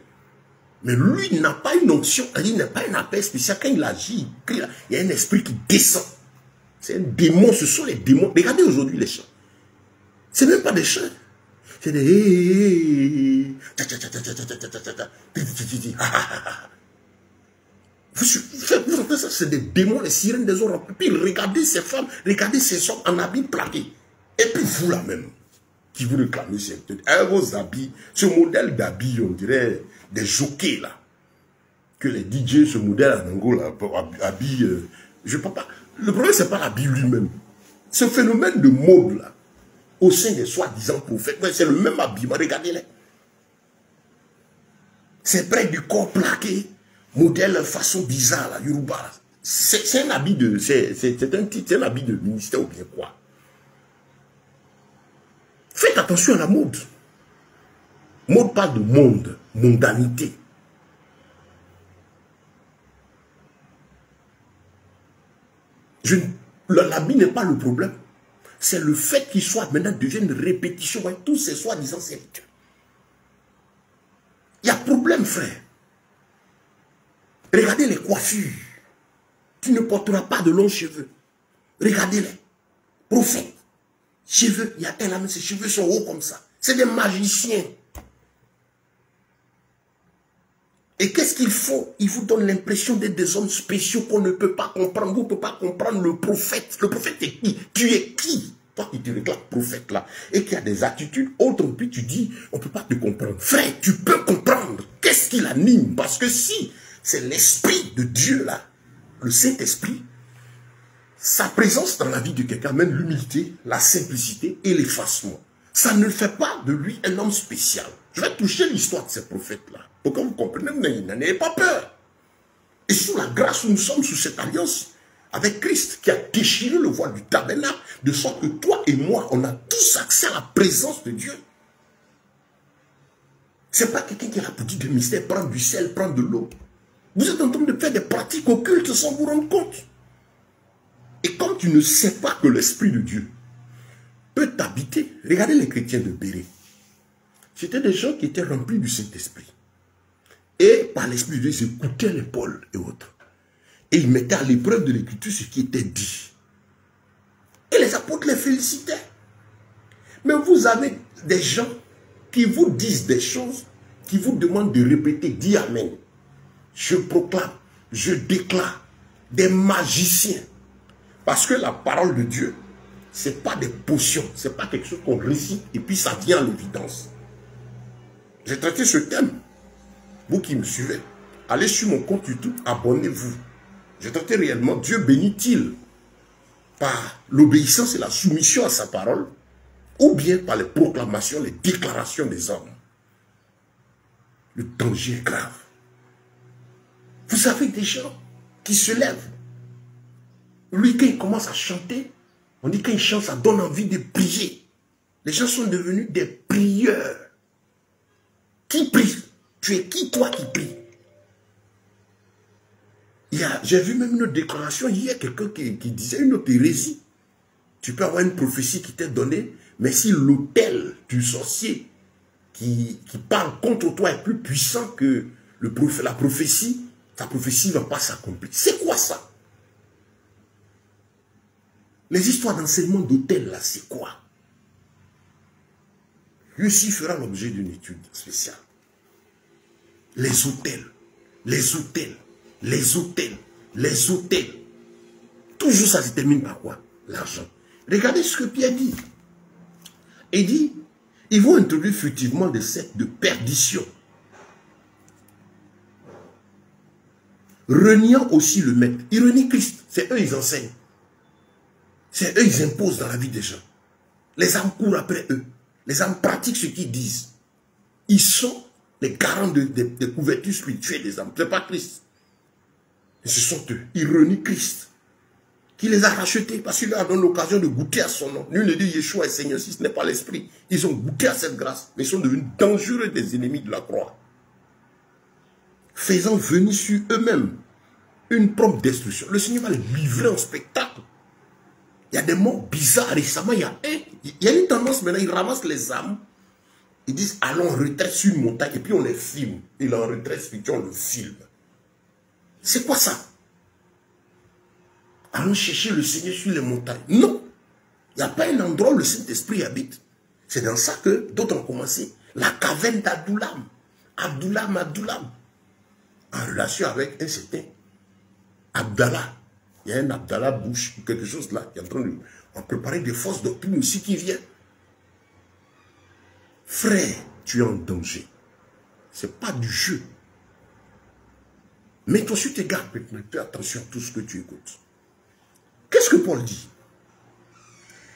Mais lui, il n'a pas une onction, il n'a pas un appel spécial. Quand il agit, il y a un esprit qui descend. C'est un démon, ce sont les démons. Regardez aujourd'hui les chants. C'est même pas des chants. C'est des... Vous entendez ça, c'est des démons, les sirènes des oreilles. Puis regardez ces femmes, regardez ces hommes en habits plaqués. Et puis vous là même, qui vous réclamez vos habits, ce modèle d'habits, on dirait des jockeys là. Que les DJ, ce modèle en Angola, habillent. Je peux pas. Le problème, c'est pas l'habit lui-même. Ce phénomène de mode là, au sein des soi-disant prophètes, c'est le même habillement, regardez-les. C'est près du corps plaqué, modèle façon bizarre, là, Yoruba. C'est un habit de. C'est un titre, c'est un habit de ministère ou bien quoi. Faites attention à la mode. Mode parle de monde, mondanité. L'habit n'est pas le problème. C'est le fait qu'il soit maintenant devient une répétition. Ouais, tous ces soi-disant serviteurs. Il y a problème, frère. Regardez les coiffures. Tu ne porteras pas de longs cheveux. Regardez-les. Prophète. Cheveux, il y a un homme, ses cheveux sont hauts comme ça. C'est des magiciens. Et qu'est-ce qu'il faut? Il vous donne l'impression d'être des hommes spéciaux qu'on ne peut pas comprendre. Vous ne pouvez pas comprendre le prophète. Le prophète est qui? Tu es qui? Toi qui te réclames prophète là, et qui a des attitudes autres, puis tu dis, on ne peut pas te comprendre. Frère, tu peux comprendre. Qu'est-ce qui l'anime? Parce que si c'est l'esprit de Dieu là, le Saint-Esprit, sa présence dans la vie de quelqu'un amène l'humilité, la simplicité et l'effacement. Ça ne fait pas de lui un homme spécial. Je vais toucher l'histoire de ces prophètes-là. Pour que vous compreniez, n'ayez pas peur. Et sous la grâce, nous sommes sous cette alliance avec Christ qui a déchiré le voile du tabernacle, de sorte que toi et moi, on a tous accès à la présence de Dieu. Ce n'est pas quelqu'un qui a la petite de mystère, prendre du sel, prendre de l'eau. Vous êtes en train de faire des pratiques occultes sans vous rendre compte. Et comme tu ne sais pas que l'Esprit de Dieu peut t'habiter, regardez les chrétiens de Béret. C'était des gens qui étaient remplis du Saint-Esprit. Et par l'Esprit de Dieu, ils écoutaient les Paul et autres. Et ils mettaient à l'épreuve de l'Écriture ce qui était dit. Et les apôtres les félicitaient. Mais vous avez des gens qui vous disent des choses, qui vous demandent de répéter, dis Amen. Je proclame, je déclare, des magiciens. Parce que la parole de Dieu, ce n'est pas des potions, ce n'est pas quelque chose qu'on récite et puis ça vient à l'évidence. J'ai traité ce thème. Vous qui me suivez, allez sur mon compte YouTube, abonnez-vous. J'ai traité réellement, Dieu bénit-il par l'obéissance et la soumission à sa parole, ou bien par les proclamations, les déclarations des hommes. Le danger est grave. Vous avez des gens qui se lèvent. Lui, quand il commence à chanter, on dit qu'il chante, ça donne envie de prier. Les gens sont devenus des prieurs. Qui prie? Tu es qui, toi, qui prie? J'ai vu même une déclaration hier, quelqu'un qui disait une autre hérésie. Tu peux avoir une prophétie qui t'est donnée, mais si l'autel du sorcier qui parle contre toi est plus puissant que la prophétie, ta prophétie ne va pas s'accomplir. C'est quoi ça? Les histoires d'enseignement d'hôtel, là, c'est quoi? Lui fera l'objet d'une étude spéciale. Les hôtels, les hôtels, les hôtels, les hôtels. Toujours ça se termine par quoi? L'argent. Regardez ce que Pierre dit. Il dit, ils vont introduire furtivement des sectes de perdition. Reniant aussi le maître. Ils renient Christ. C'est eux, ils enseignent. C'est eux, ils imposent dans la vie des gens. Les âmes courent après eux. Les âmes pratiquent ce qu'ils disent. Ils sont les garants des couvertures spirituelles des âmes. Ce n'est pas Christ. Et ce sont eux. Ils renient Christ. Qui les a rachetés parce qu'il leur donne l'occasion de goûter à son nom. Nul ne dit Yeshua est Seigneur si ce n'est pas l'Esprit. Ils ont goûté à cette grâce. Mais ils sont devenus dangereux des ennemis de la croix. Faisant venir sur eux-mêmes une propre destruction. Le Seigneur va les livrer en spectacle. Il y a des morts bizarres. Récemment, il y a une tendance maintenant, ils ramassent les âmes. Ils disent, allons en retraite sur une montagne et puis on les filme. Il est en retraite spirituelle, on le filme. C'est quoi ça? Allons chercher le Seigneur sur les montagnes. Non. Il n'y a pas un endroit où le Saint-Esprit habite. C'est dans ça que d'autres ont commencé. La caverne d'Adoulam. Abdoulam. En relation avec un certain Abdallah. Il y a un Abdallah Bush ou quelque chose là qui est en train de préparer des fausses doctrines aussi qui viennent. Frère, tu es en danger. Ce n'est pas du jeu. Mets-toi sur tes gardes maintenant. Fais attention à tout ce que tu écoutes. Qu'est-ce que Paul dit?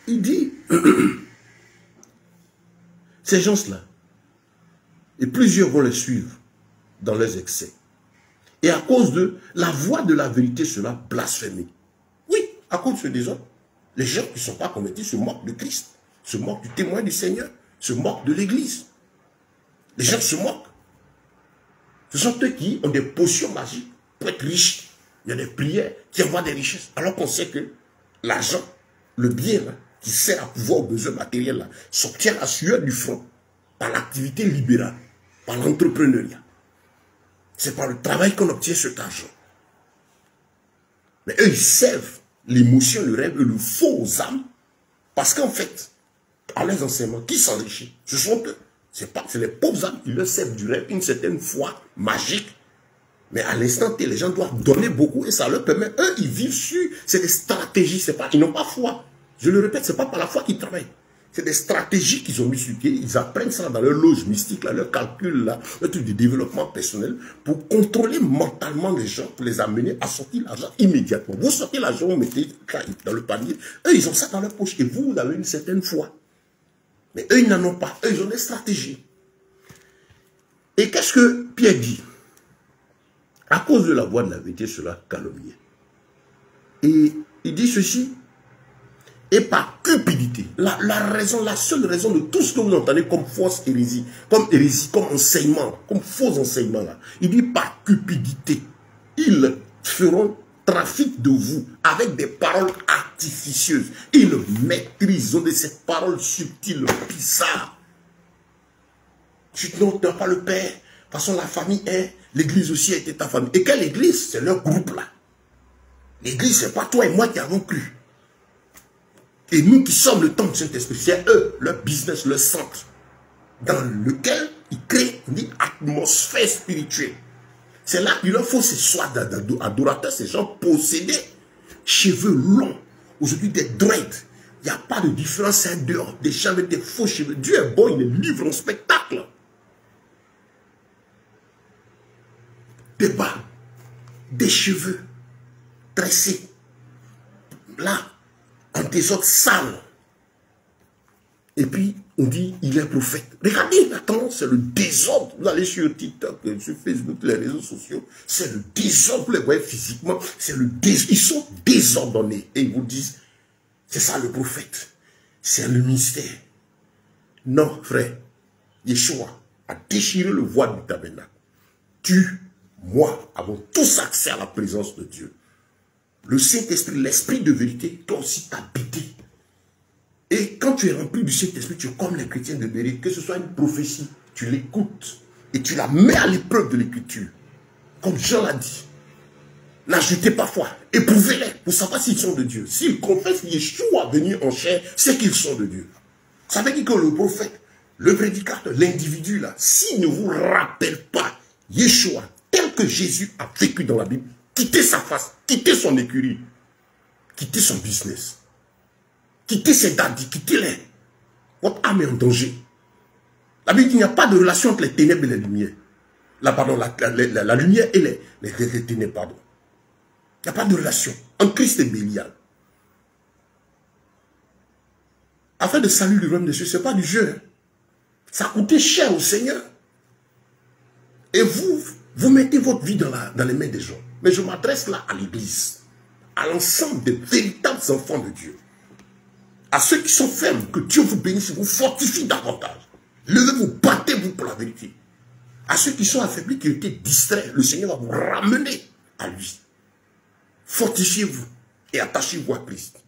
Il dit, ces gens-là, et plusieurs vont les suivre dans leurs excès. Et à cause de la voix de la vérité sera blasphémée. Oui, à cause de des autres. Les gens qui ne sont pas convertis se moquent de Christ, se moquent du témoin du Seigneur, se moquent de l'Église. Les gens se moquent. Ce sont eux qui ont des potions magiques pour être riches. Il y a des prières qui envoient des richesses. Alors qu'on sait que l'argent, le bien là, qui sert à pouvoir aux besoins matériels là, s'obtient à sueur du front par l'activité libérale, par l'entrepreneuriat. C'est par le travail qu'on obtient cet argent. Mais eux, ils servent l'émotion, le rêve, le faux aux âmes, parce qu'en fait, à leurs enseignements, qui s'enrichit? Ce sont eux. C'est les pauvres âmes qui leur servent du rêve, une certaine foi magique. Mais à l'instant T, les gens doivent donner beaucoup et ça leur permet, eux, ils vivent sur, c'est des stratégies, ils n'ont pas foi. Je le répète, ce n'est pas par la foi qu'ils travaillent. C'est des stratégies qu'ils ont mis sur pied. Ils apprennent ça dans leur loge mystique, là, leur calcul, là, leur truc de développement personnel pour contrôler mentalement les gens, pour les amener à sortir l'argent immédiatement. Vous sortez l'argent, vous mettez dans le panier. Eux, ils ont ça dans leur poche et vous avez une certaine foi. Mais eux, ils n'en ont pas. Eux, ils ont des stratégies. Et qu'est-ce que Pierre dit? À cause de la voix de la vérité, cela calomnie. Et il dit ceci. Et par cupidité, la seule raison de tout ce que vous entendez comme fausse hérésie, comme enseignement, comme faux enseignement là, il dit par cupidité, ils feront trafic de vous avec des paroles artificieuses. Ils maîtrisent de ces paroles subtiles, bizarres. Tu n'as pas le père, de toute façon la famille est, l'église aussi a été ta famille. Et quelle église? C'est leur groupe là. L'église, c'est pas toi et moi qui avons cru. Et nous qui sommes le temple du Saint-Esprit, c'est eux, leur business, leur centre, dans lequel ils créent une atmosphère spirituelle. C'est là qu'il leur faut ces soins d'adorateurs, ces gens possédés, cheveux longs, aujourd'hui des dreads. Il n'y a pas de différence en dehors des gens avec des faux cheveux. Dieu est bon, il les livre en spectacle. Des bas, des cheveux tressés. Là, en désordre sale. Et puis, on dit, il est prophète. Regardez, la tendance, c'est le désordre. Vous allez sur TikTok, sur Facebook, les réseaux sociaux, c'est le désordre. Vous les voyez physiquement, c'est le désordre. Ils sont désordonnés. Et ils vous disent, c'est ça le prophète. C'est le mystère. Non, frère. Yeshua a déchiré le voile du tabernacle. Tu, moi, avons tous accès à la présence de Dieu. Le Saint-Esprit, l'Esprit de vérité, doit aussi t'habiter. Et quand tu es rempli du Saint-Esprit, tu es comme les chrétiens de Béret, que ce soit une prophétie, tu l'écoutes et tu la mets à l'épreuve de l'écriture. Comme Jean l'a dit. N'ajoutez pas foi, éprouvez-les pour savoir s'ils sont de Dieu. S'ils confessent Yeshua venu en chair, c'est qu'ils sont de Dieu. Ça veut dire que le prophète, le prédicateur, l'individu là, s'il ne vous rappelle pas Yeshua tel que Jésus a vécu dans la Bible, quittez sa face, quittez son écurie, quittez son business, quittez ses daddies, quittez-les. Votre âme est en danger. La Bible dit qu'il n'y a pas de relation entre les ténèbres et les lumières. Là, pardon, la lumière et les ténèbres, pardon. Il n'y a pas de relation entre Christ et Bélial. Afin de saluer le royaume des cieux, ce n'est pas du jeu. Hein. Ça a coûté cher au Seigneur. Et vous mettez votre vie dans les mains des gens. Mais je m'adresse là à l'Église, à l'ensemble des véritables enfants de Dieu. À ceux qui sont fermes, que Dieu vous bénisse, vous fortifie davantage. Levez-vous, battez-vous pour la vérité. À ceux qui sont affaiblis, qui ont été distraits, le Seigneur va vous ramener à lui. Fortifiez-vous et attachez-vous à Christ.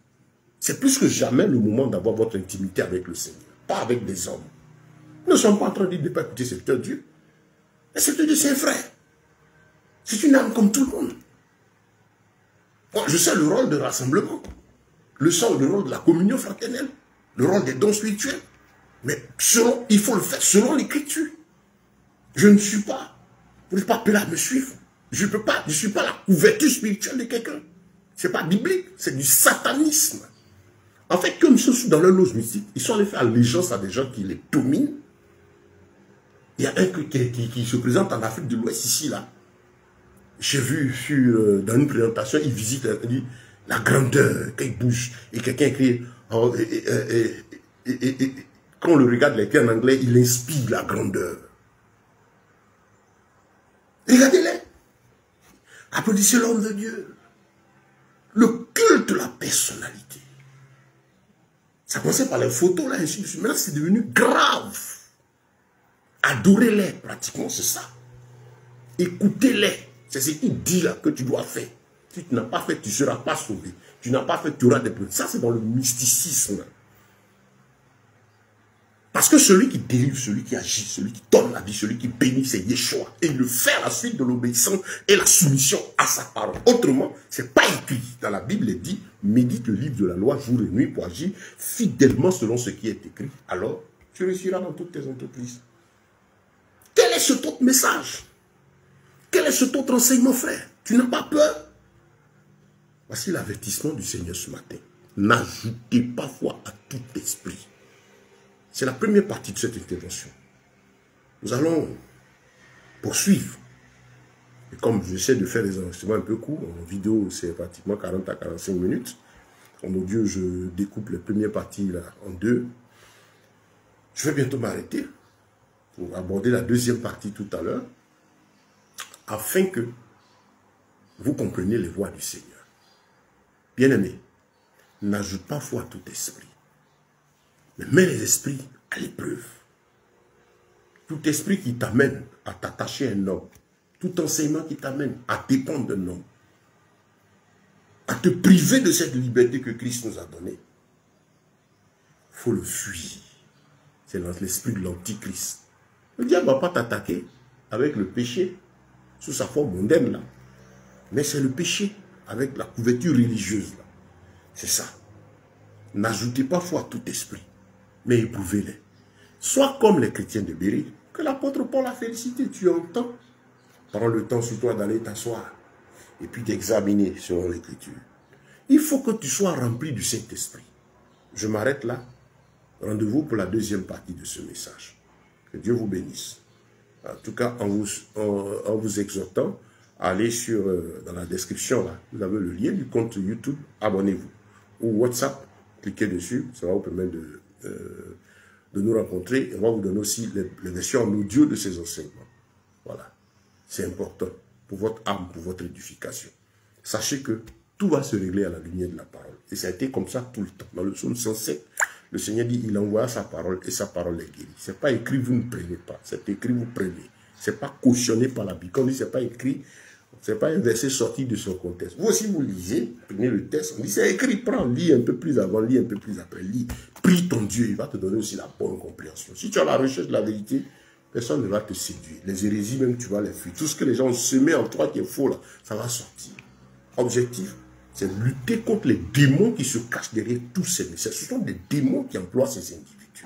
C'est plus que jamais le moment d'avoir votre intimité avec le Seigneur, pas avec des hommes. Nous ne sommes pas en train de dire de ne pas écouter ce serviteur de Dieu. Le serviteur de Dieu, c'est un frère. C'est une âme comme tout le monde. Moi, je sais le rôle de rassemblement. Le rôle de la communion fraternelle. Le rôle des dons spirituels. Mais selon, il faut le faire selon l'écriture. Je ne suis pas, vous n'êtes pas appelé à me suivre. Je ne suis pas la couverture spirituelle de quelqu'un. Ce n'est pas biblique, c'est du satanisme. En fait, comme ils sont dans leur loge mystique, ils sont allés faire allégeance à des gens qui les dominent. Il y a un qui se présente en Afrique de l'Ouest, ici, là. J'ai vu dans une présentation, il visite, il dit, la grandeur, quand il bouge, et quelqu'un écrit, quand on le regarde, l'écrit en anglais, il inspire la grandeur. Regardez-les. Applaudissez l'homme de Dieu. Le culte de la personnalité. Ça commençait par les photos, là, ainsi de suite. Maintenant, c'est devenu grave. Adorez-les, pratiquement, c'est ça. Écoutez-les. C'est ce qu'il dit là que tu dois faire. Si tu n'as pas fait, tu ne seras pas sauvé. Tu n'as pas fait, tu auras des problèmes. Ça, c'est dans le mysticisme. Parce que celui qui délivre, celui qui agit, celui qui donne la vie, celui qui bénit, c'est Yeshua. Et il le fait à la suite de l'obéissance et la soumission à sa parole. Autrement, ce n'est pas écrit. Dans la Bible, il dit, médite le livre de la loi jour et nuit pour agir fidèlement selon ce qui est écrit. Alors, tu réussiras dans toutes tes entreprises. Quel est cet autre message? Quel est cet autre enseignement, frère? Tu n'as pas peur? Voici l'avertissement du Seigneur ce matin. N'ajoutez pas foi à tout esprit. C'est la première partie de cette intervention. Nous allons poursuivre. Et comme j'essaie de faire des enregistrements un peu courts, en vidéo c'est pratiquement 40 à 45 minutes. En audio, je découpe les premières parties là, en deux. Je vais bientôt m'arrêter pour aborder la deuxième partie tout à l'heure, afin que vous compreniez les voies du Seigneur. Bien-aimés, n'ajoute pas foi à tout esprit, mais mets les esprits à l'épreuve. Tout esprit qui t'amène à t'attacher à un homme, tout enseignement qui t'amène à dépendre d'un homme, à te priver de cette liberté que Christ nous a donnée, il faut le fuir. C'est l'esprit de l'antichrist. Le diable ne va pas t'attaquer avec le péché, sous sa forme mondaine là. Mais c'est le péché avec la couverture religieuse là. C'est ça. N'ajoutez pas foi à tout esprit, mais éprouvez-les. Sois comme les chrétiens de Béry, que l'apôtre Paul a félicité. Tu entends. Prends le temps sur toi d'aller t'asseoir et puis d'examiner selon l'écriture. Il faut que tu sois rempli du Saint-Esprit. Je m'arrête là. Rendez-vous pour la deuxième partie de ce message. Que Dieu vous bénisse. En tout cas, en vous exhortant à aller dans la description, là, vous avez le lien du compte YouTube, abonnez-vous. Ou WhatsApp, cliquez dessus, ça va vous permettre de nous rencontrer. Et on va vous donner aussi les versions en audio de ces enseignements. Voilà. C'est important pour votre âme, pour votre édification. Sachez que tout va se régler à la lumière de la parole. Et ça a été comme ça tout le temps. Dans le psaume 107, le Seigneur dit, il envoie sa parole et sa parole est guérie. Ce n'est pas écrit, vous ne prenez pas. C'est écrit, vous prenez. Ce n'est pas cautionné par la Bible. Quand on dit, ce n'est pas écrit, ce n'est pas un verset sorti de son contexte. Vous aussi, vous lisez, prenez le texte, on dit, c'est écrit, prends, lis un peu plus avant, lis un peu plus après, lis. Prie ton Dieu, il va te donner aussi la bonne compréhension. Si tu as la recherche de la vérité, personne ne va te séduire. Les hérésies, même, tu vas les fuir. Tout ce que les gens ont semé en toi qui est faux, là, ça va sortir. Objectif, c'est lutter contre les démons qui se cachent derrière tous ces messages. Ce sont des démons qui emploient ces individus.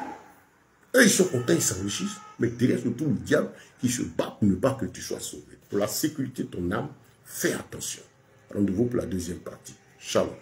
Eux, ils sont contents, ils s'enrichissent, mais derrière, surtout le diable qui se bat pour ne pas que tu sois sauvé. Pour la sécurité de ton âme, fais attention. Rendez-vous pour la deuxième partie. Shalom.